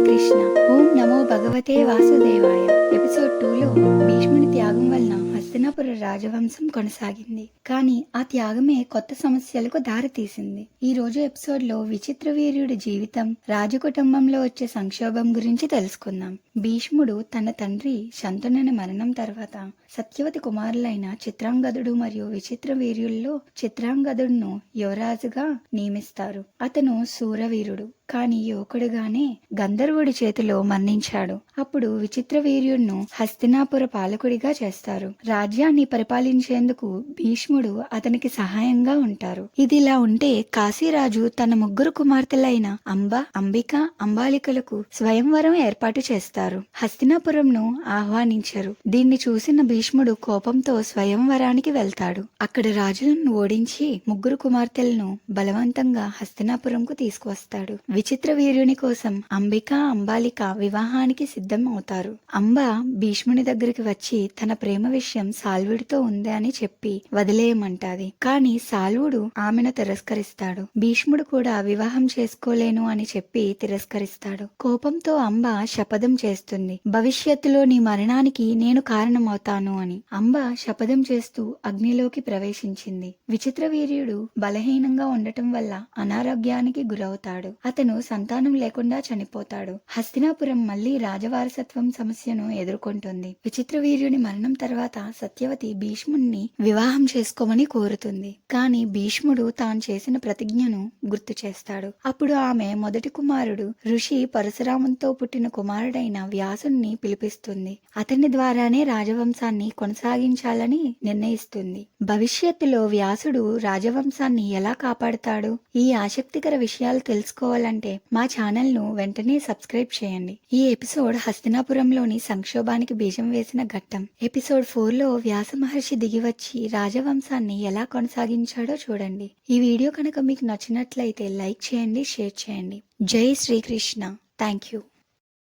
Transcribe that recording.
శ్రీకృష్ణ. ఓం నమో భగవతే వాసుదేవాయ. ఎపిసోడ్ 2లో భీష్ముని త్యాగం వలన హస్తినాపుర రాజవంశం కొనసాగింది. కానీ ఆ త్యాగమే కొత్త సమస్యలకు దారితీసింది. ఈ రోజు ఎపిసోడ్ లో విచిత్ర వీర్యుడి జీవితం, రాజకుటుంబంలో వచ్చే సంక్షోభం గురించి తెలుసుకుందాం. భీష్ముడు తన తండ్రి శంతనుని మరణం తర్వాత సత్యవతి కుమారులైన చిత్రాంగదుడు మరియు విచిత్ర వీర్యుల్లో చిత్రాంగదుడును యువరాజుగా నియమిస్తారు. అతను శూరవీరుడు, కాని యువకుడుగానే గంధర్వుడి చేతిలో మరణించాడు. అప్పుడు విచిత్ర వీర్యుడును హస్తినాపుర పాలకుడిగా చేస్తారు. రాజ్యాన్ని పరిపాలించేందుకు భీష్ముడు అతనికి సహాయంగా ఉంటారు. ఇదిలా ఉంటే కాశీరాజు తన ముగ్గురు కుమార్తెలైన అంబ, అంబిక, అంబాలికలకు స్వయంవరం ఏర్పాటు చేస్తారు. హస్తినాపురంను ఆహ్వానించరు. దీన్ని చూసిన భీష్ముడు కోపంతో స్వయంవరానికి వెళ్తాడు. అక్కడ రాజులను ఓడించి ముగ్గురు కుమార్తెలను బలవంతంగా హస్తినాపురంకు తీసుకువస్తాడు. విచిత్ర వీర్యుని కోసం అంబిక, అంబాలిక వివాహానికి సిద్ధం అవుతారు. అంబ భీష్ముని దగ్గరికి వచ్చి తన ప్రేమ విషయం సాల్వుడితో ఉంది అని చెప్పి వదిలేయమంటాది. కాని సాల్వుడు ఆమెను తిరస్కరిస్తాడు. భీష్ముడు కూడా వివాహం చేసుకోలేను అని చెప్పి తిరస్కరిస్తాడు. కోపంతో అంబ శపథం చేస్తుంది, భవిష్యత్తులో నీ మరణానికి నేను కారణమవుతాను అని. అంబ శపథం చేస్తూ అగ్నిలోకి ప్రవేశించింది. విచిత్ర వీర్యుడు బలహీనంగా ఉండటం వల్ల అనారోగ్యానికి గురవుతాడు. అతను సంతానం లేకుండా చనిపోతాడు. హస్తినాపురం మళ్లీ రాజవారసత్వం సమస్యను ఎదుర్కొంటుంది. విచిత్ర వీర్యుని మరణం తర్వాత సత్యవతి భీష్ముడిని వివాహం చేసుకోమని కోరుతుంది. కాని భీష్ముడు తాను చేసిన ప్రతిజ్ఞను గుర్తు చేస్తాడు. అప్పుడు ఆమె మొదటి కుమారుడు ఋషి పరశురాముతో పుట్టిన కుమారుడైన వ్యాసుని పిలిపిస్తుంది. అతని ద్వారానే రాజవంశాన్ని కొనసాగించాలని నిర్ణయిస్తుంది. భవిష్యత్తులో వ్యాసుడు రాజవంశాన్ని ఎలా కాపాడుతాడు? ఈ ఆసక్తికర విషయాలు తెలుసుకోవాలంటే మా ఛానల్ ను వెంటనే సబ్స్క్రైబ్ చేయండి. ఈ ఎపిసోడ్ హస్తినాపురంలోని సంక్షోభానికి బీజం వేసిన ఘట్టం. ఎపిసోడ్ 4లో వ్యాస మహర్షి దిగివచ్చి రాజవంశాన్ని ఎలా కొనసాగించాడో చూడండి. ఈ వీడియో కనుక మీకు నచ్చినట్లయితే లైక్ చేయండి, షేర్ చేయండి. జై శ్రీకృష్ణ. Thank you.